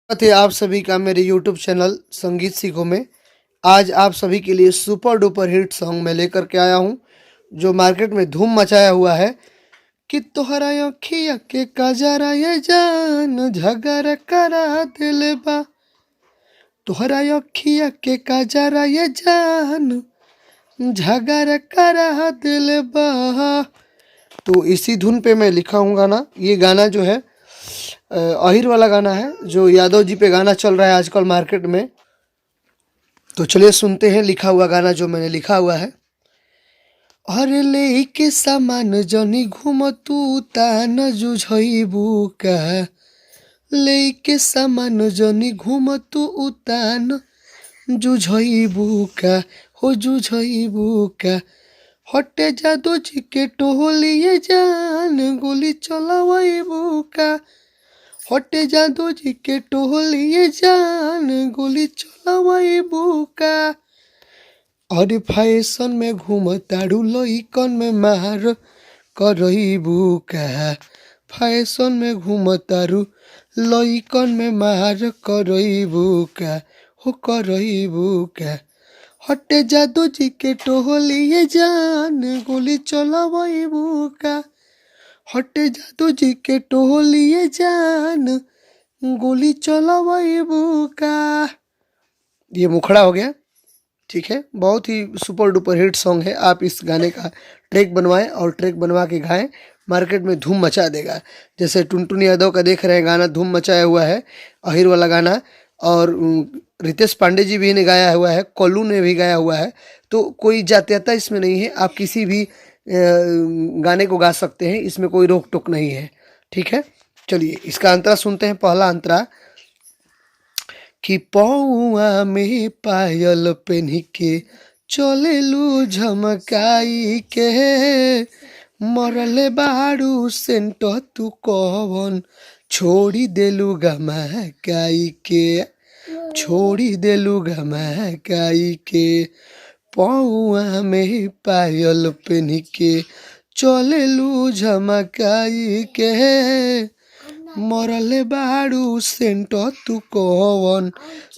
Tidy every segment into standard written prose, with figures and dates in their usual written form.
थे आप सभी का मेरे YouTube चैनल संगीत सीखो में। आज आप सभी के लिए सुपर डुपर हिट सॉन्ग मैं लेकर के आया हूँ जो मार्केट में धूम मचाया हुआ है कि तोहरा अखिया के कजरा ये जान झगड़ करा दिल बा। तोहरा अखिया के कजरा ये जान झगड़ करा दिल बा। तो इसी धुन पे मैं लिखा हूँ गाना। ये गाना जो है अहिर वाला गाना है जो यादव जी पे गाना चल रहा है आजकल मार्केट में। तो चलिए सुनते हैं लिखा हुआ गाना जो मैंने लिखा हुआ है। अरे लेके सामान जनी घूम तू तान जुझइबू का। लेके सामान जनी घूम तू उतान जुझइबू का। हो जुझइबू का। हटे जादू जी के टोलिए जान गोली चलावइबू का। हटे जादू जी के टोलिए जान गोली चलावइबू का। और फैशन में घूमतारू लइकन में मार करइबू का। फैशन में घूमतारू लइकन में मार करइबू का। हो करइबू का। हटे जादू जी के टोलिए जान गोली चलावइबू का। हटे जादू जी के टोलिए जान गोली चलावइबू का। ये मुखड़ा हो गया। ठीक है, बहुत ही सुपर डुपर हिट सॉन्ग है। आप इस गाने का ट्रैक बनवाएं और ट्रैक बनवा के गाएं, मार्केट में धूम मचा देगा। जैसे टुनटुन यादव का देख रहे हैं गाना धूम मचाया हुआ है, अहिर वाला गाना। और रितेश पांडे जी भी ने गाया हुआ है, कोल्लू ने भी गाया हुआ है। तो कोई जातीयता इसमें नहीं है, आप किसी भी गाने को गा सकते हैं, इसमें कोई रोक टोक नहीं है। ठीक है, चलिए इसका अंतरा सुनते हैं। पहला अंतरा कि पौआ में पायल पेन्ही के चलेलू झमकाई के। मरले बारू सेंट तू कवन छोड़ी देलू गमकाई के। छोड़ी देलू गमकाई के। पौआ में पायल पेन्ही के चलेलू झमकाई के। मरले बारू सेंट तू कवन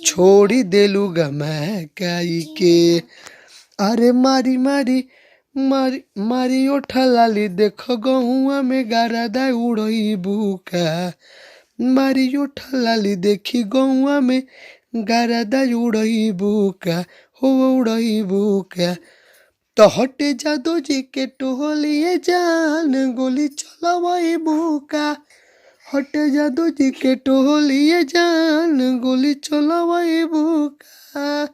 छोड़ी देलू गमकाई के। अरे मारी मारी मारी मारी ओठा लाली देख गहुआ में गारदा उड़इबू का। मारी ओठा लाली देखी गहुआ में गारदा उड़इबू का। हो उड़इबू का। तो हटे जादू जी के टोलिए जान गोली चलावइबू का। हटे जादू जी के टोलिए जान गोली चलावइबू का।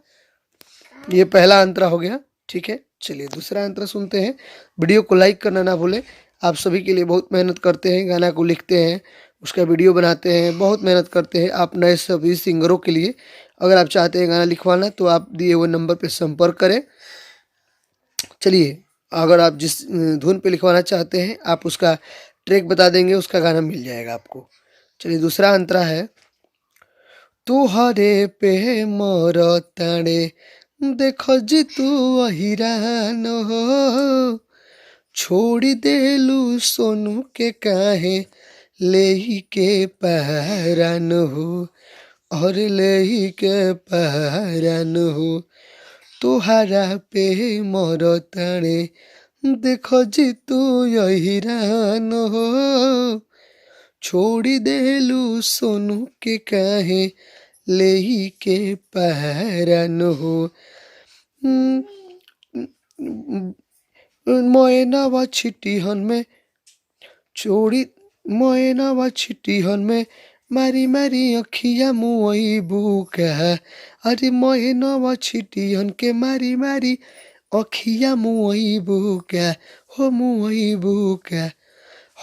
ये पहला अंतरा हो गया। ठीक है, चलिए दूसरा अंतरा सुनते हैं। वीडियो को लाइक करना ना भूलें। आप सभी के लिए बहुत मेहनत करते हैं, गाना को लिखते हैं, उसका वीडियो बनाते हैं, बहुत मेहनत करते हैं आप नए सभी सिंगरों के लिए। अगर आप चाहते हैं गाना लिखवाना तो आप दिए हुए नंबर पर संपर्क करें। चलिए, अगर आप जिस धुन पे लिखवाना चाहते हैं आप उसका ट्रैक बता देंगे, उसका गाना मिल जाएगा आपको। चलिए दूसरा अंतरा है। तुहरे पे मोर ताड़े देखो जी तू अहिरान हो। छोड़ी देलू सोनू के काहे ले के पहरान हो। और ले के पहरान हो। तुहरा पे मोर ताड़े देखो जी तू अहिरान हो। छोड़ी देलू सोनू के काहे ले के पहरान हो। मोयनावा छिटिहन में छोड़ी मोयनावा छिटिहन में मारी मारी अखिया मुइबू का। अरे मोयनावा छिटिहन के मारी मारी अखिया मुइबू का। हो मुइबू का।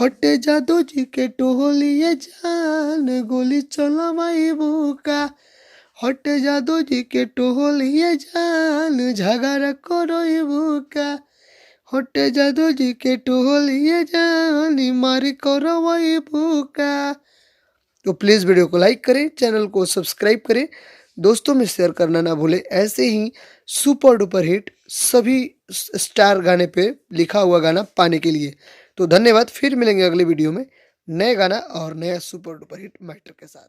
हटे जादू जी के टोलिए जान गोली चलावइबू का। हटे जादू जी के टोलिए जान झगड़ा करइबू का। हटे जादू जी के टोलिए जान मारी करइबू का। तो प्लीज़ वीडियो को लाइक करें, चैनल को सब्सक्राइब करें, दोस्तों में शेयर करना ना भूलें। ऐसे ही सुपर डुपर हिट सभी स्टार गाने पे लिखा हुआ गाना पाने के लिए। तो धन्यवाद, फिर मिलेंगे अगले वीडियो में नए गाना और नया सुपर डुपर हिट मैटर के साथ।